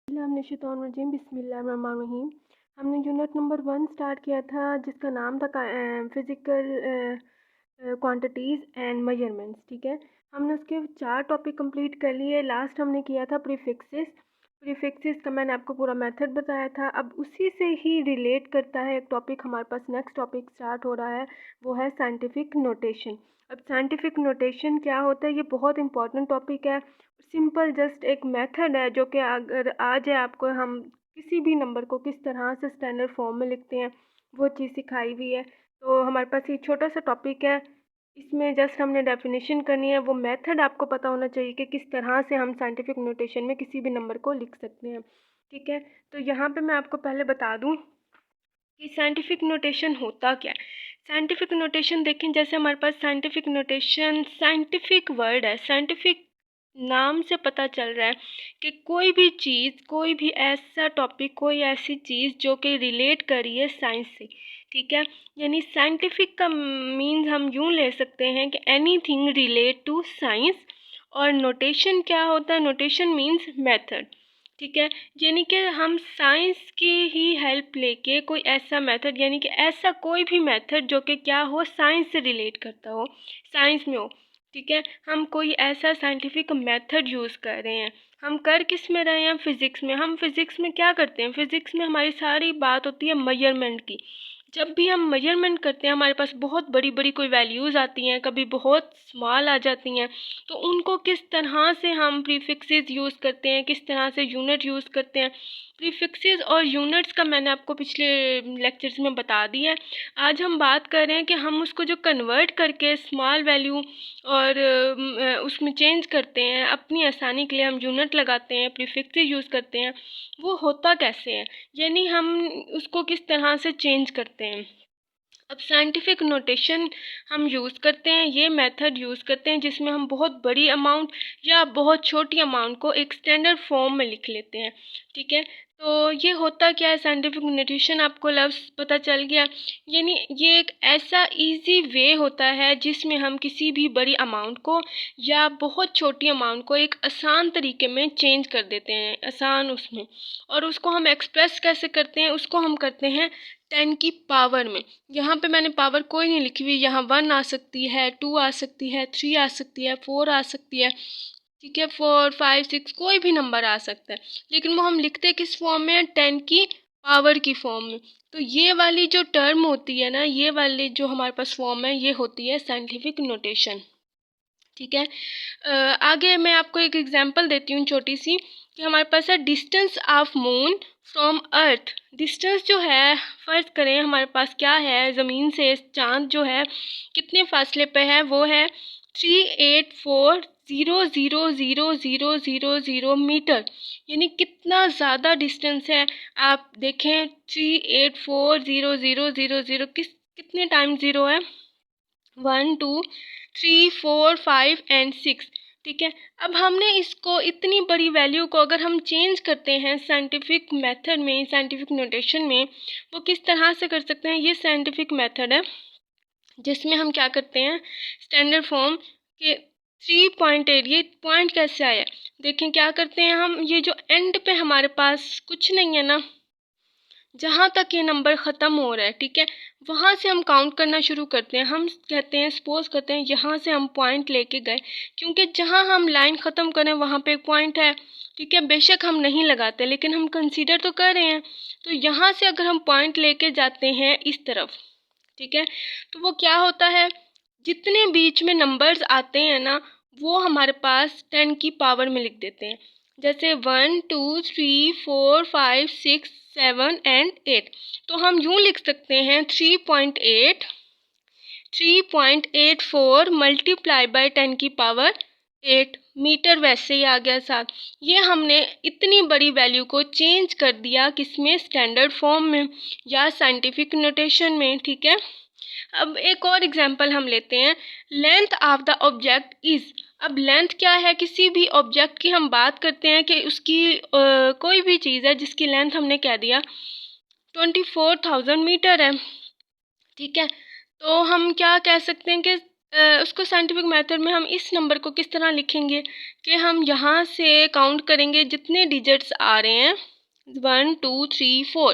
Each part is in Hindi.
बिस्मिल्लाहिर्रहमानिर्रहीम। हमने यूनिट नंबर 1 स्टार्ट किया था जिसका नाम था फिज़िकल क्वांटिटीज़ एंड मेजरमेंट्स। ठीक है, हमने उसके 4 टॉपिक कंप्लीट कर लिए। लास्ट हमने किया था प्रीफिक्सेस का मैंने आपको पूरा मेथड बताया था। अब उसी से ही रिलेट करता है एक टॉपिक हमारे पास, नेक्स्ट टॉपिक स्टार्ट हो रहा है, वो है साइंटिफिक नोटेशन। अब साइंटिफिक नोटेशन क्या होता है, ये बहुत इंपॉर्टेंट टॉपिक है। सिंपल जस्ट एक मेथड है जो कि अगर आ जाए आपको, हम किसी भी नंबर को किस तरह से स्टैंडर्ड फॉर्म में लिखते हैं वो चीज़ सिखाई हुई है। तो हमारे पास ये छोटा सा टॉपिक है, इसमें जस्ट हमने डेफिनेशन करनी है। वो मेथड आपको पता होना चाहिए कि किस तरह से हम साइंटिफिक नोटेशन में किसी भी नंबर को लिख सकते हैं। ठीक है, तो यहाँ पे मैं आपको पहले बता दूँ कि साइंटिफिक नोटेशन होता क्या है। साइंटिफिक नोटेशन देखें, जैसे हमारे पास साइंटिफिक नोटेशन साइंटिफिक वर्ड है, साइंटिफिक नाम से पता चल रहा है कि कोई भी चीज़, कोई भी ऐसा टॉपिक, कोई ऐसी चीज़ जो कि रिलेट करिए साइंस से। ठीक है, यानी साइंटिफिक का मीन्स हम यूँ ले सकते हैं कि एनीथिंग रिलेट टू साइंस। और नोटेशन क्या होता है, नोटेशन मीन्स मेथड। ठीक है, यानी कि हम साइंस की ही हेल्प लेके कोई ऐसा मेथड, यानी कि ऐसा कोई भी मेथड जो कि क्या हो, साइंस से रिलेट करता हो, साइंस में हो। ठीक है, हम कोई ऐसा साइंटिफिक मेथड यूज़ कर रहे हैं। हम कर किस में रहे हैं, फिज़िक्स में। हम फिज़िक्स में क्या करते हैं, फिज़िक्स में हमारी सारी बात होती है मेजरमेंट की। जब भी हम मेजरमेंट करते हैं हमारे पास बहुत बड़ी बड़ी कोई वैल्यूज़ आती हैं, कभी बहुत स्मॉल आ जाती हैं, तो उनको किस तरह से हम प्रीफिक्सेस यूज़ करते हैं, किस तरह से यूनिट यूज़ करते हैं। प्रीफिक्सेस और यूनिट्स का मैंने आपको पिछले लेक्चर्स में बता दिया है। आज हम बात कर रहे हैं कि हम उसको जो कन्वर्ट करके स्मॉल वैल्यू और उसमें चेंज करते हैं, अपनी आसानी के लिए हम यूनिट लगाते हैं, प्रीफिक्सेस यूज़ करते हैं, वो होता कैसे है, यानी हम उसको किस तरह से चेंज करते हैं। अब साइंटिफिक नोटेशन हम यूज़ करते हैं, ये मेथड यूज़ करते हैं जिसमें हम बहुत बड़ी अमाउंट या बहुत छोटी अमाउंट को एक स्टैंडर्ड फॉर्म में लिख लेते हैं। ठीक है, तो ये होता क्या है, साइंटिफिक नोटेशन आपको लफ्ज़ पता चल गया, यानी ये एक ऐसा इजी वे होता है जिसमें हम किसी भी बड़ी अमाउंट को या बहुत छोटी अमाउंट को एक आसान तरीके में चेंज कर देते हैं, आसान उसमें। और उसको हम एक्सप्रेस कैसे करते हैं, उसको हम करते हैं 10 की पावर में। यहाँ पे मैंने पावर कोई नहीं लिखी हुई, यहाँ 1 आ सकती है, 2 आ सकती है, 3 आ सकती है, 4 आ सकती है। ठीक है, 4, 5, 6 कोई भी नंबर आ सकता है, लेकिन वो हम लिखते किस फॉर्म में, 10 की पावर की फॉर्म में। तो ये वाली जो टर्म होती है ना, ये वाली जो हमारे पास फॉर्म है, ये होती है साइंटिफिक नोटेशन। ठीक है, आगे मैं आपको एक एग्जांपल देती हूँ छोटी सी, कि हमारे पास है distance of moon from earth. Distance जो है, फ़र्ज़ करें हमारे पास क्या है, ज़मीन से चांद जो है कितने फासले पे है, वो है 384,000,000 मीटर। यानी कितना ज़्यादा डिस्टेंस है, आप देखें 384,000,000 कितने टाइम ज़ीरो है, 1, 2, 3, 4, 5 एंड 6। ठीक है, अब हमने इसको, इतनी बड़ी वैल्यू को अगर हम चेंज करते हैं साइंटिफिक मेथड में, साइंटिफिक नोटेशन में, वो किस तरह से कर सकते हैं। ये साइंटिफिक मेथड है जिसमें हम क्या करते हैं, स्टैंडर्ड फॉर्म के 3.8, ये पॉइंट कैसे आया, देखें क्या करते हैं हम, ये जो एंड पे हमारे पास कुछ नहीं है ना, जहाँ तक ये नंबर ख़त्म हो रहा है, ठीक है, वहाँ से हम काउंट करना शुरू करते हैं। हम कहते हैं, सपोज करते हैं यहाँ से हम पॉइंट लेके गए, क्योंकि जहाँ हम लाइन ख़त्म करें वहाँ पे एक पॉइंट है। ठीक है, बेशक हम नहीं लगाते लेकिन हम कंसीडर तो कर रहे हैं। तो यहाँ से अगर हम पॉइंट लेके जाते हैं इस तरफ, ठीक है, तो वो क्या होता है, जितने बीच में नंबर्स आते हैं ना, वो हमारे पास 10 की पावर में लिख देते हैं। जैसे 1, 2, 3, 4, 5, 6, 7 एंड 8। तो हम यूँ लिख सकते हैं 3.84 मल्टीप्लाई बाय 10 की पावर 8 मीटर, वैसे ही आ गया साथ। ये हमने इतनी बड़ी वैल्यू को चेंज कर दिया किसमें, स्टैंडर्ड फॉर्म में या साइंटिफिक नोटेशन में। ठीक है, अब एक और एग्जांपल हम लेते हैं, length of the object is. अब लेंथ क्या है, किसी भी ऑब्जेक्ट की हम बात करते हैं कि उसकी कोई भी चीज़ है जिसकी लेंथ हमने कह दिया 24,000 मीटर है। ठीक है, तो हम क्या कह सकते हैं कि उसको साइंटिफिक मेथड में हम इस नंबर को किस तरह लिखेंगे कि हम यहाँ से काउंट करेंगे जितने डिजिट्स आ रहे हैं 1 2 3 4,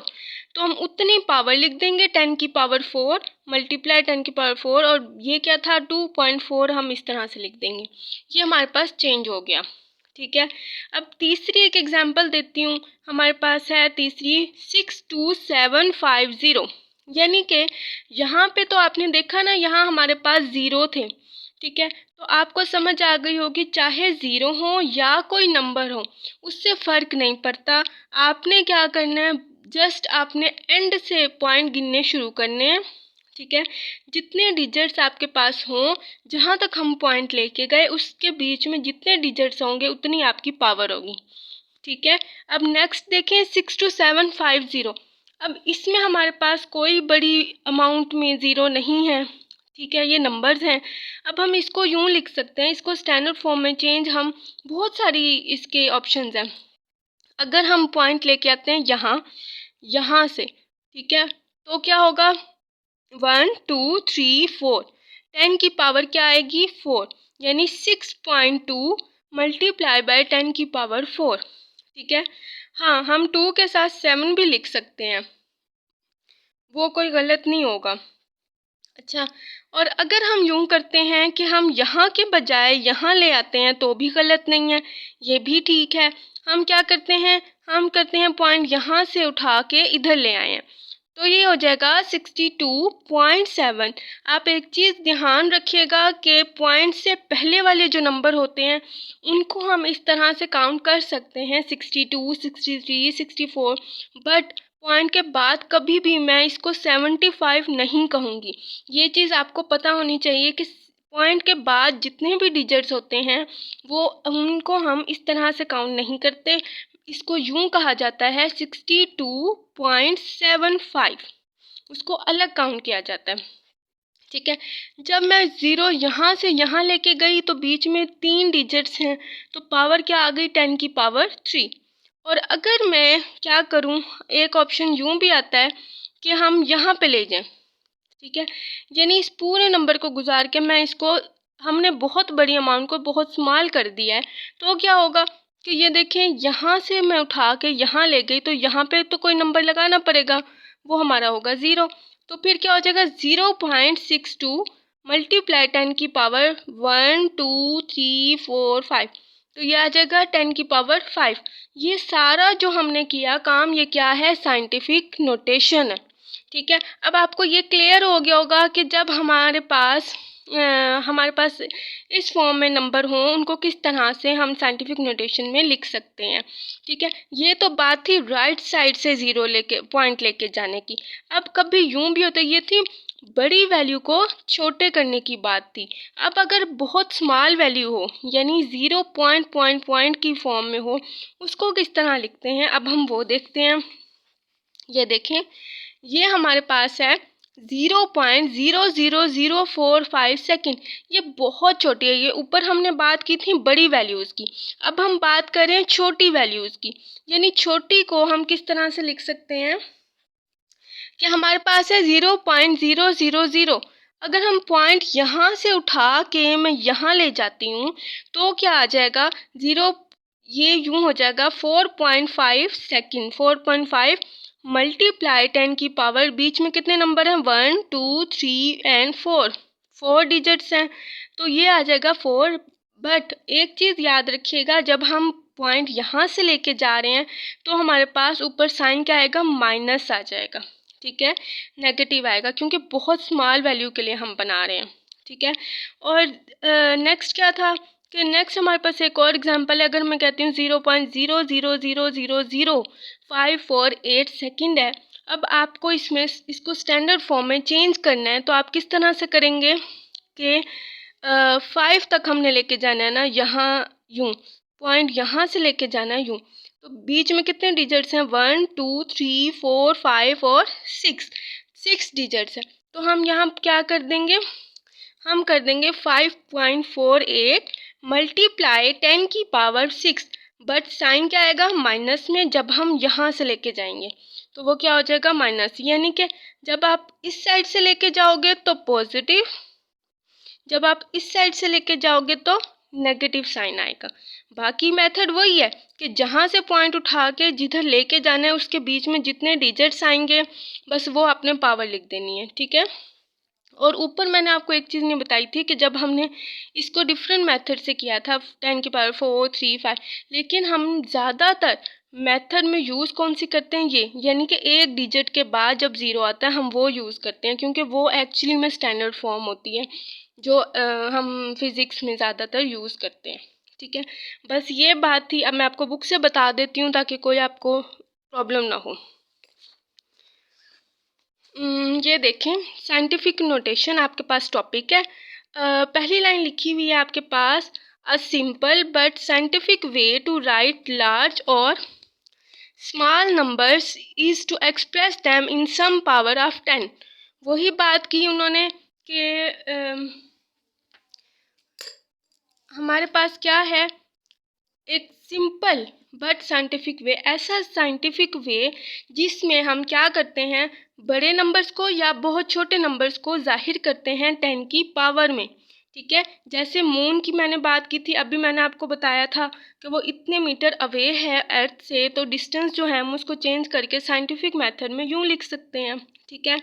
तो हम उतनी पावर लिख देंगे 10 की पावर 4 मल्टीप्लाई 10 की पावर 4, और ये क्या था 2.4, हम इस तरह से लिख देंगे। ये हमारे पास चेंज हो गया। ठीक है, अब तीसरी एक एग्जांपल देती हूँ। हमारे पास है तीसरी 62750, यानी कि यहाँ पे तो आपने देखा ना, यहाँ हमारे पास ज़ीरो थे। ठीक है, तो आपको समझ आ गई होगी, चाहे ज़ीरो हो या कोई नंबर हो उससे फ़र्क नहीं पड़ता। आपने क्या करना है, जस्ट आपने एंड से पॉइंट गिनने शुरू करने हैं। ठीक है, जितने डिजिट्स आपके पास हों, जहाँ तक हम पॉइंट लेके गए उसके बीच में जितने डिजिट्स होंगे उतनी आपकी पावर होगी। ठीक है, अब नेक्स्ट देखें 62750। अब इसमें हमारे पास कोई बड़ी अमाउंट में ज़ीरो नहीं है। ठीक है, ये नंबर्स हैं। अब हम इसको यूँ लिख सकते हैं, इसको स्टैंडर्ड फॉर्म में चेंज, हम बहुत सारी इसके ऑप्शंस हैं। अगर हम पॉइंट लेके आते हैं यहाँ से, ठीक है, तो क्या होगा 1 2 3 4, 10 की पावर क्या आएगी 4, यानी 6.2 मल्टीप्लाई बाय 10 की पावर 4। ठीक है, हाँ, हम 2 के साथ 7 भी लिख सकते हैं, वो कोई गलत नहीं होगा। अच्छा, और अगर हम यूं करते हैं कि हम यहाँ के बजाय यहाँ ले आते हैं तो भी गलत नहीं है, ये भी ठीक है। हम क्या करते हैं, हम करते हैं पॉइंट यहाँ से उठा के इधर ले आए हैं, तो ये हो जाएगा 62.7। आप एक चीज़ ध्यान रखिएगा कि पॉइंट से पहले वाले जो नंबर होते हैं उनको हम इस तरह से काउंट कर सकते हैं 62, 63, 64, बट पॉइंट के बाद कभी भी मैं इसको 75 नहीं कहूँगी। ये चीज़ आपको पता होनी चाहिए कि पॉइंट के बाद जितने भी डिजिट्स होते हैं वो उनको हम इस तरह से काउंट नहीं करते। इसको यूं कहा जाता है 62.75, उसको अलग काउंट किया जाता है। ठीक है, जब मैं ज़ीरो यहाँ से यहाँ लेके गई तो बीच में 3 डिजिट्स हैं, तो पावर क्या आ गई 10 की पावर 3। और अगर मैं क्या करूँ, एक ऑप्शन यूं भी आता है कि हम यहाँ पे ले जाएं। ठीक है, यानी इस पूरे नंबर को गुजार के मैं इसको, हमने बहुत बड़ी अमाउंट को बहुत स्मॉल कर दिया है, तो क्या होगा कि ये देखें, यहाँ से मैं उठा के यहाँ ले गई तो यहाँ पे तो कोई नंबर लगाना पड़ेगा, वो हमारा होगा ज़ीरो। तो फिर क्या हो जाएगा 0.62 मल्टीप्लाई 10 की पावर 1 2 3 4 5, तो ये आ जाएगा 10 की पावर 5। ये सारा जो हमने किया काम, ये क्या है, साइंटिफिक नोटेशन है। ठीक है, अब आपको ये क्लियर हो गया होगा कि जब हमारे पास इस फॉर्म में नंबर हों उनको किस तरह से हम साइंटिफिक नोटेशन में लिख सकते हैं। ठीक है, ये तो बात थी राइट साइड से ज़ीरो लेके पॉइंट लेके जाने की। अब कभी यूं भी होता है, ये थी बड़ी वैल्यू को छोटे करने की बात थी। अब अगर बहुत स्मॉल वैल्यू हो, यानी ज़ीरो पॉइंट की फॉर्म में हो, उसको किस तरह लिखते हैं, अब हम वो देखते हैं। ये देखें, ये हमारे पास है 0.00045 सेकेंड, ये बहुत छोटी है। ये ऊपर हमने बात की थी बड़ी वैल्यूज़ की, अब हम बात करें छोटी वैल्यूज़ की। यानी छोटी को हम किस तरह से लिख सकते हैं कि हमारे पास है 0.000। अगर हम पॉइंट यहाँ से उठा के मैं यहाँ ले जाती हूँ तो क्या आ जाएगा ज़ीरो, ये यूँ हो जाएगा 4.5 सेकेंड। 4.5 मल्टीप्लाई 10 की पावर, बीच में कितने नंबर हैं 1 2 3 एंड 4 डिजिट्स हैं, तो ये आ जाएगा 4। बट एक चीज़ याद रखिएगा, जब हम पॉइंट यहाँ से लेके जा रहे हैं तो हमारे पास ऊपर साइन क्या आएगा, माइनस आ जाएगा। ठीक है, नेगेटिव आएगा, क्योंकि बहुत स्मॉल वैल्यू के लिए हम बना रहे हैं। ठीक है, और नेक्स्ट क्या था कि नेक्स्ट हमारे पास एक और एग्जांपल है। अगर मैं कहती हूँ 0.000000548 सेकेंड है। अब आपको इसको स्टैंडर्ड फॉर्म में चेंज करना है, तो आप किस तरह से करेंगे कि 5 तक हमने लेके जाना है ना, यहाँ यूँ पॉइंट यहाँ से लेके जाना है यूँ, तो बीच में कितने डिजिट्स हैं 1 2 3 4 5 और 6 डिजिट्स हैं। तो हम यहाँ क्या कर देंगे, हम कर देंगे 5.48 मल्टीप्लाई 10 की पावर 6, बट साइन क्या आएगा माइनस में, जब हम यहाँ से लेके जाएंगे तो वो क्या हो जाएगा माइनस। यानी कि जब आप इस साइड से लेके जाओगे तो पॉजिटिव, जब आप इस साइड से लेके जाओगे तो नेगेटिव साइन आएगा। बाकी मेथड वही है कि जहाँ से पॉइंट उठा के जिधर लेके जाना है उसके बीच में जितने डिजिट्स आएंगे बस वो आपने पावर लिख देनी है, ठीक है। और ऊपर मैंने आपको एक चीज़ नहीं बताई थी कि जब हमने इसको डिफरेंट मेथड से किया था 10⁴, 3, 5, लेकिन हम ज़्यादातर मेथड में यूज़ कौन सी करते हैं, ये यानी कि एक डिजिट के बाद जब ज़ीरो आता है हम वो यूज़ करते हैं, क्योंकि वो एक्चुअली में स्टैंडर्ड फॉर्म होती है जो हम फिज़िक्स में ज़्यादातर यूज़ करते हैं, ठीक है। बस ये बात थी। अब मैं आपको बुक से बता देती हूँ ताकि कोई आपको प्रॉब्लम ना हो। ये देखें, साइंटिफिक नोटेशन आपके पास टॉपिक है। पहली लाइन लिखी हुई है आपके पास, a simple but scientific way to write large और small numbers is to express them in some power of 10। वही बात की उन्होंने कि हमारे पास क्या है, एक सिंपल बट साइंटिफिक वे, ऐसा साइंटिफिक वे जिसमें हम क्या करते हैं, बड़े नंबर्स को या बहुत छोटे नंबर्स को जाहिर करते हैं 10 की पावर में, ठीक है। जैसे मून की मैंने बात की थी, अभी मैंने आपको बताया था कि वो इतने मीटर अवे है अर्थ से, तो डिस्टेंस जो है हम उसको चेंज करके साइंटिफिक मेथड में यूँ लिख सकते हैं, ठीक है।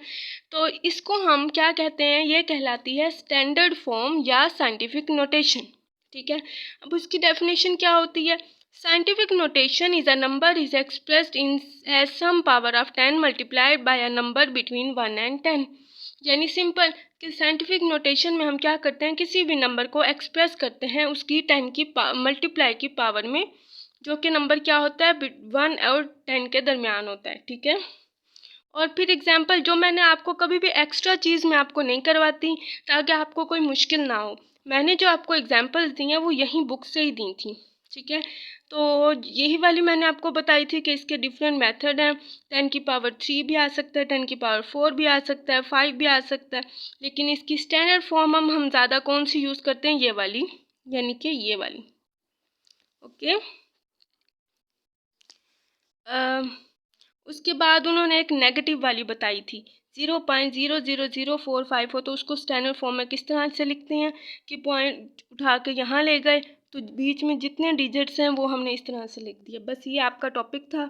तो इसको हम क्या कहते हैं, ये कहलाती है स्टैंडर्ड फॉर्म या साइंटिफिक नोटेशन, ठीक है। अब उसकी डेफिनेशन क्या होती है, scientific notation is a number is expressed in as some power of 10 multiplied by a number between 1 and 10। यानी सिंपल कि साइंटिफिक नोटेशन में हम क्या करते हैं, किसी भी नंबर को एक्सप्रेस करते हैं उसकी 10 की मल्टीप्लाई की पावर में, जो कि नंबर क्या होता है 1 और 10 के दरमियान होता है, ठीक है। और फिर एग्जाम्पल जो मैंने आपको कभी भी एक्स्ट्रा चीज़ मैं आपको नहीं करवाती ताकि आपको कोई मुश्किल ना हो, मैंने जो आपको एग्जाम्पल्स दी हैं वो यहीं बुक से ही दी थी, ठीक है। तो यही वाली मैंने आपको बताई थी कि इसके डिफरेंट मेथड हैं। 10⁻³ भी आ सकता है, 10⁻⁴ भी आ सकता है, 5 भी आ सकता है, लेकिन इसकी स्टैंडर्ड फॉर्म हम ज़्यादा कौन सी यूज़ करते हैं, ये वाली, यानी कि ये वाली, ओके। उसके बाद उन्होंने एक नेगेटिव वाली बताई थी, 0.00045 हो तो उसको स्टैंडर्ड फॉर्म में किस तरह से लिखते हैं कि पॉइंट उठा के यहाँ ले गए तो बीच में जितने डिजिट्स हैं वो हमने इस तरह से लिख दिया। बस ये आपका टॉपिक था,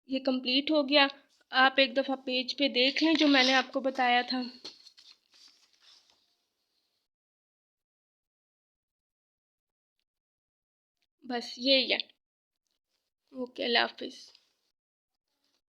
ये कंप्लीट हो गया। आप एक दफ़ा पेज पे देख लें जो मैंने आपको बताया था। बस यही है। ओके, अल्लाह हाफिज़।